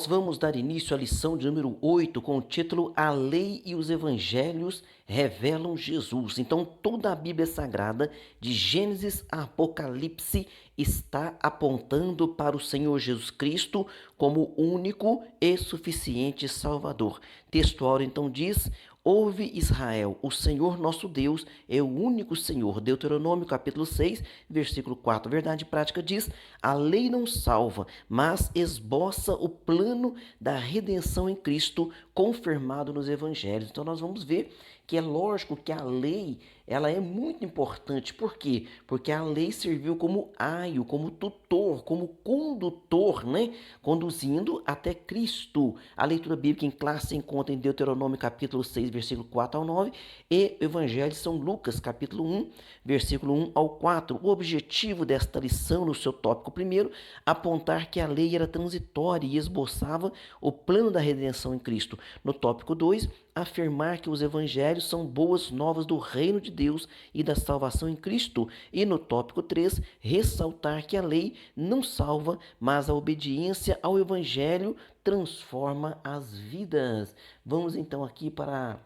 Nós vamos dar início à lição de número 8 com o título A Lei e os Evangelhos Revelam Jesus. Então, toda a Bíblia Sagrada, de Gênesis a Apocalipse, está apontando para o Senhor Jesus Cristo como único e suficiente Salvador. Textual então diz: Ouve Israel, o Senhor nosso Deus é o único Senhor. Deuteronômio capítulo 6, versículo 4. Verdade prática diz: a lei não salva, mas esboça o plano da redenção em Cristo, confirmado nos evangelhos. Então nós vamos ver que é lógico que a lei, ela é muito importante. Por quê? Porque a lei serviu como aio, como tutor, como condutor, né? Conduzindo até Cristo. A leitura bíblica em classe se encontra em Deuteronômio capítulo 6, versículo 4 ao 9 e Evangelho de São Lucas, capítulo 1, versículo 1 ao 4. O objetivo desta lição, no seu tópico primeiro, apontar que a lei era transitória e esboçava o plano da redenção em Cristo. No tópico 2, afirmar que os evangelhos são boas novas do reino de Deus e da salvação em Cristo. E no tópico 3, ressaltar que a lei não salva, mas a obediência ao evangelho transforma as vidas. Vamos então aqui para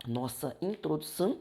nossa introdução,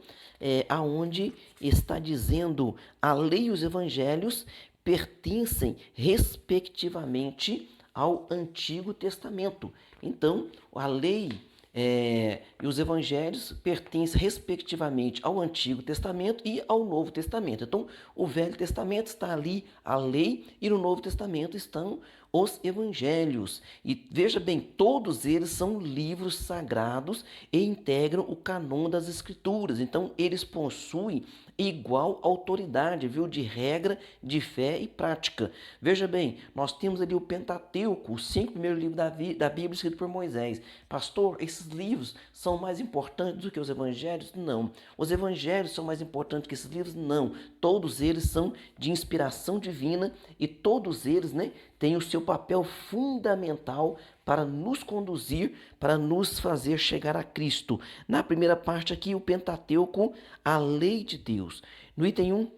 aonde está dizendo: a lei e os evangelhos pertencem respectivamente ao Antigo Testamento. Então, a lei e os evangelhos pertencem respectivamente ao Antigo Testamento e ao Novo Testamento. Então, o Velho Testamento está ali a lei e no Novo Testamento estão os evangelhos. E veja bem, todos eles são livros sagrados e integram o cânon das Escrituras. Então, eles possuem igual autoridade, viu, de regra, de fé e prática. Veja bem, nós temos ali o Pentateuco, os 5 primeiros livros da Bíblia escritos por Moisés. Pastor, esses livros são mais importantes do que os evangelhos? Não. Os evangelhos são mais importantes que esses livros? Não. Todos eles são de inspiração divina e todos eles, né, têm o seu papel fundamental para nos conduzir, para nos fazer chegar a Cristo. Na primeira parte aqui, o Pentateuco, a lei de Deus. No item 1,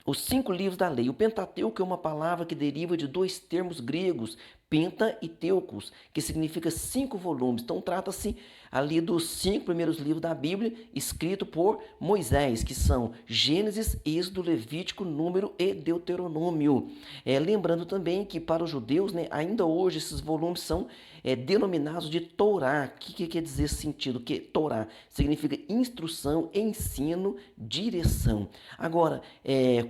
os 5 livros da lei. O Pentateuco é uma palavra que deriva de 2 termos gregos, penta e teucos, que significa 5 volumes. Então trata-se ali dos 5 primeiros livros da Bíblia, escrito por Moisés, que são Gênesis, Êxodo, Levítico, Número e Deuteronômio. Lembrando também que para os judeus, né, ainda hoje esses volumes são denominados de Torá. O que quer dizer esse sentido? Que Torá significa instrução, ensino, direção. Agora,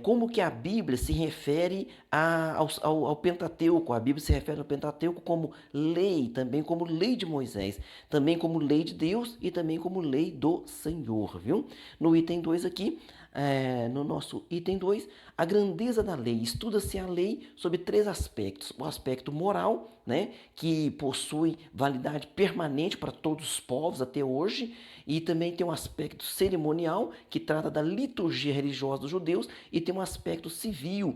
como que a Bíblia se refere ao Pentateuco? A Bíblia se refere ao Pentateuco como lei, também como lei de Moisés, também como lei de Deus e também como lei do Senhor, viu? No item 2 aqui, no nosso item 2, a grandeza da lei. Estuda-se a lei sob 3 aspectos. O aspecto moral, né, que possui validade permanente para todos os povos até hoje, e também tem um aspecto cerimonial, que trata da liturgia religiosa dos judeus, e tem um aspecto civil,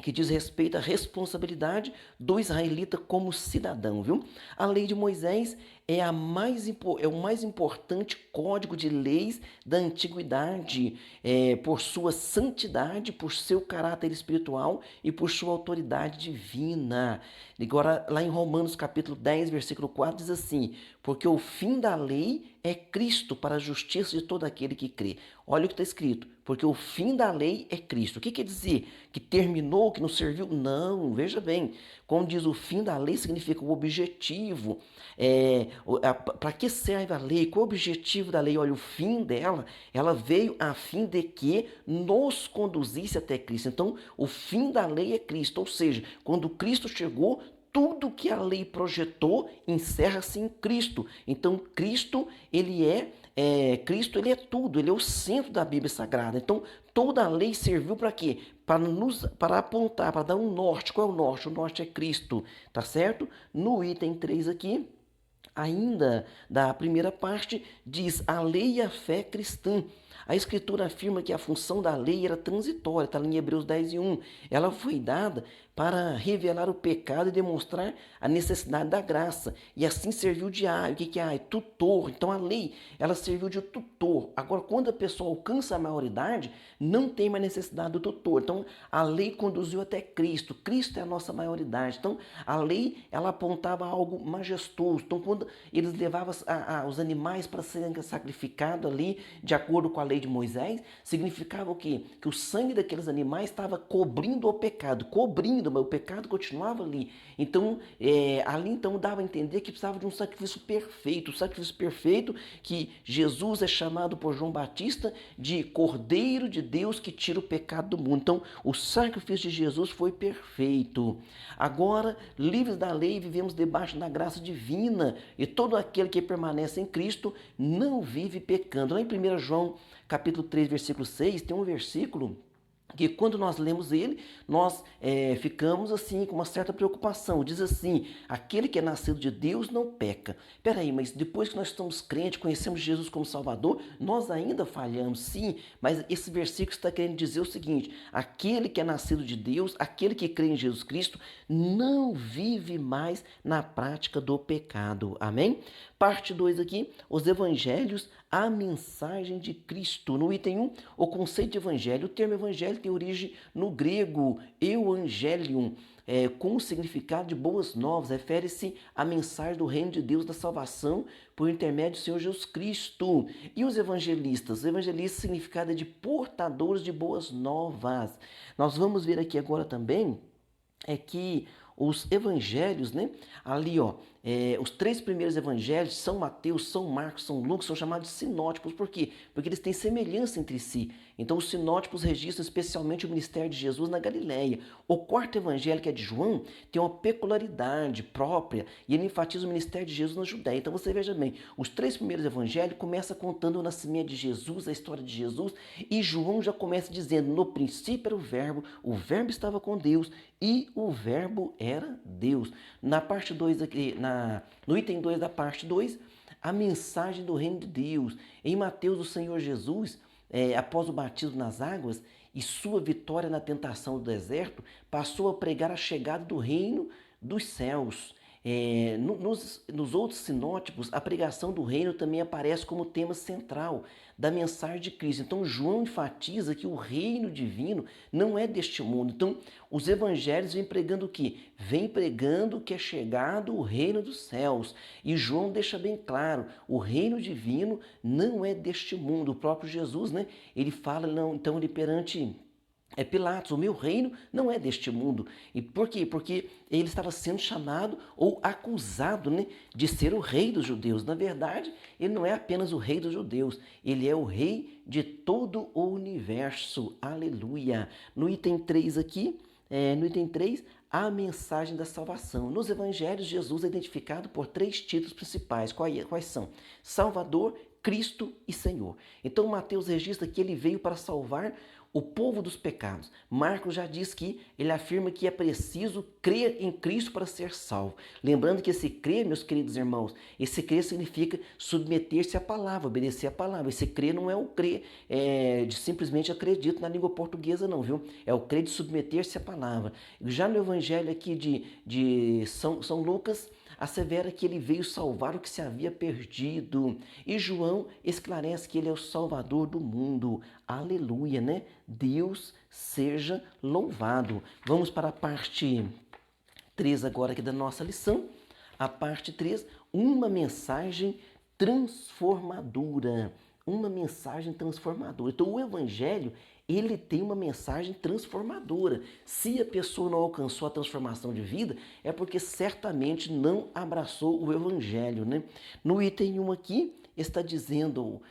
que diz respeito à responsabilidade do israelita como cidadão, viu? A lei de Moisés é o mais importante código de leis da antiguidade, por sua santidade, por seu caráter espiritual e por sua autoridade divina. Agora, lá em Romanos capítulo 10, versículo 4, diz assim: porque o fim da lei é Cristo para a justiça de todo aquele que crê. Olha o que está escrito: porque o fim da lei é Cristo. O que quer dizer? Que terminou, que não serviu? Não, veja bem. Como diz, o fim da lei significa o objetivo. Para que serve a lei? Qual é o objetivo da lei? Olha, o fim dela, ela veio a fim de que nos conduzisse até Cristo. Então, o fim da lei é Cristo. Ou seja, quando Cristo chegou, tudo que a lei projetou encerra-se em Cristo. Então, Cristo, ele é tudo, ele é o centro da Bíblia Sagrada. Então, toda a lei serviu para quê? Para apontar, para dar um norte. Qual é o norte? O norte é Cristo, tá certo? No item 3 aqui, ainda da primeira parte, diz a lei e a fé cristã. A Escritura afirma que a função da lei era transitória, está em Hebreus 10:1. Ela foi dada para revelar o pecado e demonstrar a necessidade da graça. E assim serviu de o que é tutor. Então a lei, ela serviu de tutor. Agora, quando a pessoa alcança a maioridade, não tem mais necessidade do tutor. Então a lei conduziu até Cristo. Cristo é a nossa maioridade. Então a lei, ela apontava algo majestoso. Então quando eles levavam os animais para serem sacrificados ali, de acordo com a lei de Moisés, significava o quê? Que o sangue daqueles animais estava cobrindo o pecado, mas o pecado continuava ali. Então, ali então dava a entender que precisava de um sacrifício perfeito, o sacrifício perfeito que Jesus é chamado por João Batista de Cordeiro de Deus que tira o pecado do mundo. Então, o sacrifício de Jesus foi perfeito. Agora, livres da lei, vivemos debaixo da graça divina, e todo aquele que permanece em Cristo não vive pecando. Lá em 1 João, capítulo 3, versículo 6, tem um versículo que quando nós lemos ele, nós ficamos assim com uma certa preocupação. Diz assim: aquele que é nascido de Deus não peca. Peraí, mas depois que nós estamos crentes, conhecemos Jesus como Salvador, nós ainda falhamos, sim. Mas esse versículo está querendo dizer o seguinte: aquele que é nascido de Deus, aquele que crê em Jesus Cristo, não vive mais na prática do pecado. Amém? Parte 2 aqui, os evangelhos, a mensagem de Cristo. No item 1, o conceito de evangelho. O termo evangelho tem origem no grego euangelion, com o significado de boas novas. Refere-se à mensagem do reino de Deus da salvação por intermédio do Senhor Jesus Cristo. E os evangelistas? Os evangelistas, significado é de portadores de boas novas. Nós vamos ver aqui agora também que os evangelhos, né? Ali, ó, os 3 primeiros evangelhos, São Mateus, São Marcos, São Lucas, são chamados de sinóticos. Por quê? Porque eles têm semelhança entre si. Então, os sinóticos registram especialmente o ministério de Jesus na Galileia. O quarto evangelho, que é de João, tem uma peculiaridade própria e ele enfatiza o ministério de Jesus na Judéia. Então, você veja bem, os 3 primeiros evangelhos começam contando o nascimento de Jesus, a história de Jesus, e João já começa dizendo: no princípio era o verbo estava com Deus e o verbo era Deus. Na parte 2 aqui, no item 2 da parte 2, a mensagem do reino de Deus. Em Mateus, o Senhor Jesus, após o batismo nas águas e sua vitória na tentação do deserto, passou a pregar a chegada do reino dos céus. Nos outros sinóticos, a pregação do reino também aparece como tema central da mensagem de Cristo. Então, João enfatiza que o reino divino não é deste mundo. Então, os evangelhos vêm pregando o quê? Vêm pregando que é chegado o reino dos céus. E João deixa bem claro, o reino divino não é deste mundo. O próprio Jesus, né? Ele fala, não, então ele perante Pilatos: o meu reino não é deste mundo. E por quê? Porque ele estava sendo chamado ou acusado, né, de ser o rei dos judeus. Na verdade, ele não é apenas o rei dos judeus, ele é o rei de todo o universo. Aleluia! No item 3 aqui, no item 3, a mensagem da salvação. Nos evangelhos, Jesus é identificado por 3 títulos principais. Quais são? Salvador, Cristo e Senhor. Então, Mateus registra que ele veio para salvar o povo dos pecados. Marcos já diz que ele afirma que é preciso crer em Cristo para ser salvo. Lembrando que esse crer, meus queridos irmãos, esse crer significa submeter-se à palavra, obedecer à palavra. Esse crer não é o crer de simplesmente acredito na língua portuguesa, não, viu? É o crer de submeter-se à palavra. Já no evangelho aqui de São Lucas, assevera que ele veio salvar o que se havia perdido. E João esclarece que ele é o Salvador do mundo. Aleluia, né? Deus seja louvado. Vamos para a parte 3 agora aqui da nossa lição. A parte 3, uma mensagem transformadora. Uma mensagem transformadora. Então, o evangelho, ele tem uma mensagem transformadora. Se a pessoa não alcançou a transformação de vida, é porque certamente não abraçou o evangelho, né? No item 1 aqui, está dizendo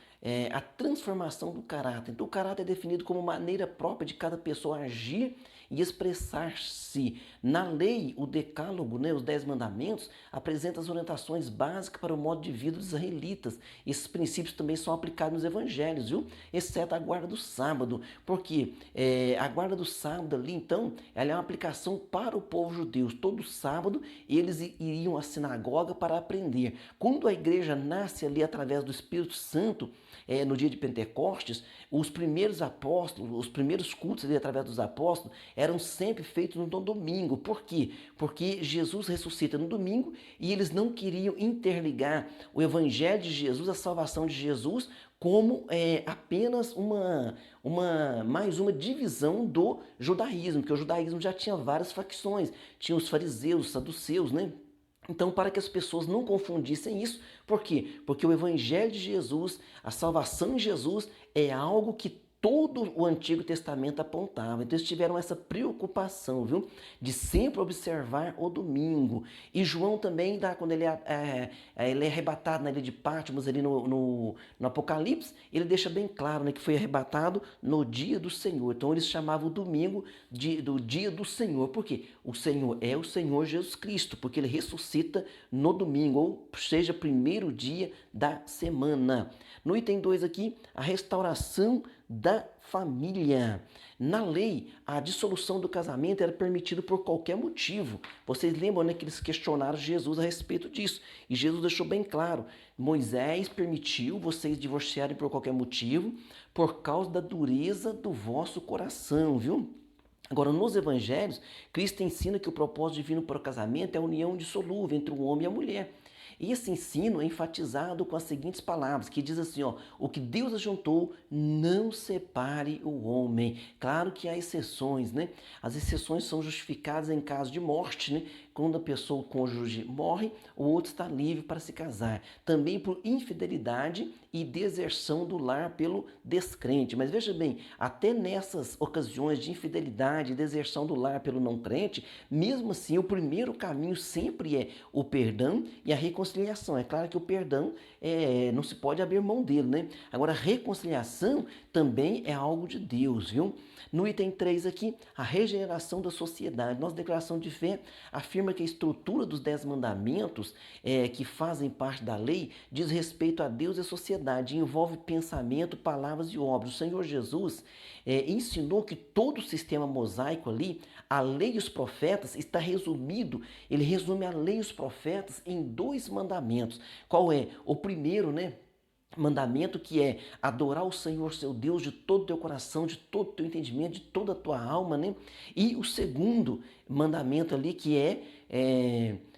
a transformação do caráter. Então, o caráter é definido como maneira própria de cada pessoa agir e expressar-se. Na lei, o decálogo, né, os 10 mandamentos, apresenta as orientações básicas para o modo de vida dos israelitas. Esses princípios também são aplicados nos evangelhos, viu? Exceto a guarda do sábado, porque a guarda do sábado ali, então, ela é uma aplicação para o povo judeu. Todo sábado eles iriam à sinagoga para aprender. Quando a igreja nasce ali através do Espírito Santo, no dia de Pentecostes, os primeiros apóstolos, os primeiros cultos ali através dos apóstolos, eram sempre feitos no domingo. Por quê? Porque Jesus ressuscita no domingo e eles não queriam interligar o evangelho de Jesus, a salvação de Jesus, como apenas mais uma divisão do judaísmo, porque o judaísmo já tinha várias facções, tinha os fariseus, os saduceus, né? Então, para que as pessoas não confundissem isso, por quê? Porque o Evangelho de Jesus, a salvação em Jesus, é algo que todo o Antigo Testamento apontava. Então, eles tiveram essa preocupação, viu? De sempre observar o domingo. E João também, quando ele é arrebatado na ilha de Patmos, ali no Apocalipse, ele deixa bem claro, né, que foi arrebatado no dia do Senhor. Então, eles chamavam o domingo do dia do Senhor. Por quê? O Senhor é o Senhor Jesus Cristo, porque ele ressuscita no domingo, ou seja, primeiro dia da semana. No item 2 aqui, a restauração da família. Na lei, a dissolução do casamento era permitida por qualquer motivo. Vocês lembram, né, que eles questionaram Jesus a respeito disso. E Jesus deixou bem claro, Moisés permitiu vocês divorciarem por qualquer motivo, por causa da dureza do vosso coração, viu? Agora, nos evangelhos, Cristo ensina que o propósito divino para o casamento é a união indissolúvel entre o homem e a mulher. E esse ensino é enfatizado com as seguintes palavras, que diz assim, ó, o que Deus ajuntou, não separe o homem. Claro que há exceções, né? As exceções são justificadas em caso de morte, né? Quando a pessoa, o cônjuge morre, o outro está livre para se casar. Também por infidelidade e deserção do lar pelo descrente. Mas veja bem, até nessas ocasiões de infidelidade e deserção do lar pelo não crente, mesmo assim, o primeiro caminho sempre é o perdão e a reconciliação. É claro que o perdão não se pode abrir mão dele, né? Agora, a reconciliação também é algo de Deus, viu? No item 3 aqui, a regeneração da sociedade. Nossa declaração de fé afirma que a estrutura dos 10 mandamentos que fazem parte da lei diz respeito a Deus e a sociedade, envolve pensamento, palavras e obras. O Senhor Jesus ensinou que todo o sistema mosaico ali, a lei e os profetas, está resumido, ele resume a lei e os profetas em 2 mandamentos. Qual é? O primeiro, né? Mandamento que é adorar o Senhor seu Deus de todo o teu coração, de todo o teu entendimento, de toda a tua alma, né? E o segundo mandamento ali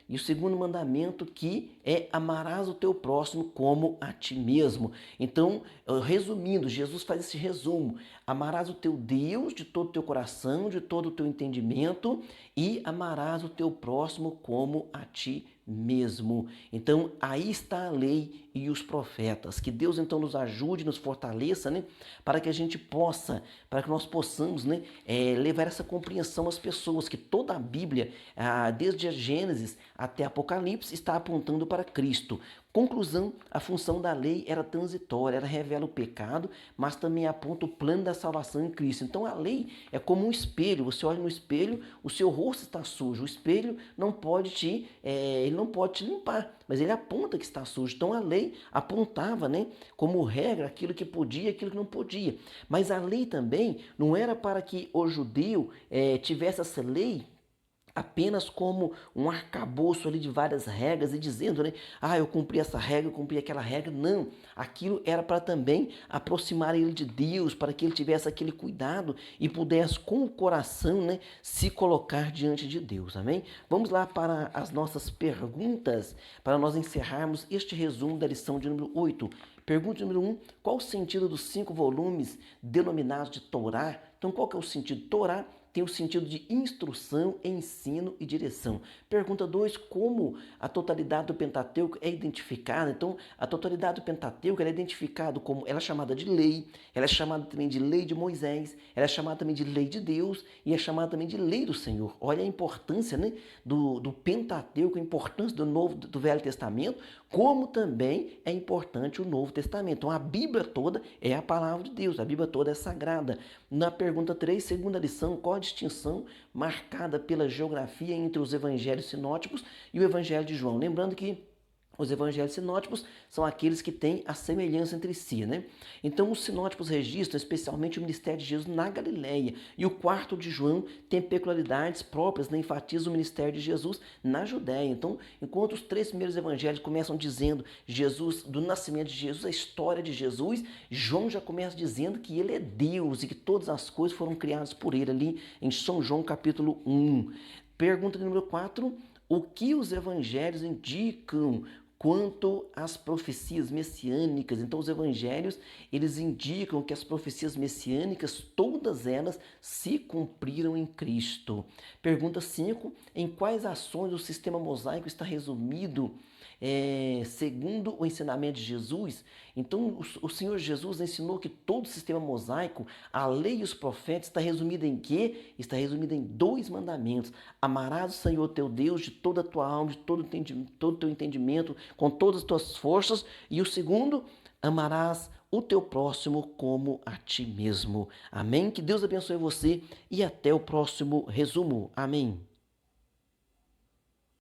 e o segundo mandamento que é amarás o teu próximo como a ti mesmo. Então, resumindo, Jesus faz esse resumo. Amarás o teu Deus de todo o teu coração, de todo o teu entendimento e amarás o teu próximo como a ti mesmo. Então, aí está a lei e os profetas. Que Deus então nos ajude, nos fortaleça, né? Para que a gente possa, para que nós possamos, né, levar essa compreensão às pessoas, que toda a Bíblia, desde a Gênesis até Apocalipse, está apontando para Cristo. Conclusão, a função da lei era transitória, ela revela o pecado, mas também aponta o plano da salvação em Cristo. Então a lei é como um espelho, você olha no espelho, o seu rosto está sujo, o espelho não pode ele não pode te limpar, mas ele aponta que está sujo. Então a lei apontava, né, como regra aquilo que podia e aquilo que não podia. Mas a lei também não era para que o judeu tivesse essa lei apenas como um arcabouço ali de várias regras e dizendo, né, eu cumpri essa regra, eu cumpri aquela regra. Não, aquilo era para também aproximar ele de Deus, para que ele tivesse aquele cuidado e pudesse com o coração, né, se colocar diante de Deus, amém? Vamos lá para as nossas perguntas, para nós encerrarmos este resumo da lição de número 8. Pergunta número 1, qual o sentido dos 5 volumes denominados de Torá? Então, qual que é o sentido? Torá tem o sentido de instrução, ensino e direção. Pergunta 2, como a totalidade do Pentateuco é identificada? Então, a totalidade do Pentateuco é identificada como, ela é chamada de lei, ela é chamada também de lei de Moisés, ela é chamada também de lei de Deus e é chamada também de lei do Senhor. Olha a importância, né, do Pentateuco, a importância do Velho Testamento, como também é importante o Novo Testamento. Então, a Bíblia toda é a palavra de Deus, a Bíblia toda é sagrada. Na pergunta 3, segunda lição, qual a distinção marcada pela geografia entre os evangelhos sinóticos e o evangelho de João. Lembrando que os evangelhos sinóticos são aqueles que têm a semelhança entre si, né? Então, os sinóticos registram especialmente o ministério de Jesus na Galileia. E o quarto de João tem peculiaridades próprias, né? Enfatiza o ministério de Jesus na Judéia. Então, enquanto os três primeiros evangelhos começam dizendo Jesus, do nascimento de Jesus, a história de Jesus, João já começa dizendo que ele é Deus e que todas as coisas foram criadas por ele, ali em São João capítulo 1. Pergunta número 4. O que os evangelhos indicam quanto às profecias messiânicas? Então, os evangelhos, eles indicam que as profecias messiânicas, todas elas se cumpriram em Cristo. Pergunta 5. Em quais ações o sistema mosaico está resumido segundo o ensinamento de Jesus? Então, o Senhor Jesus ensinou que todo o sistema mosaico, a lei e os profetas, está resumido em quê? Está resumido em 2 mandamentos. Amarás o Senhor teu Deus de toda a tua alma, de todo o teu entendimento, com todas as tuas forças. E o segundo, amarás o teu próximo como a ti mesmo. Amém? Que Deus abençoe você e até o próximo resumo. Amém.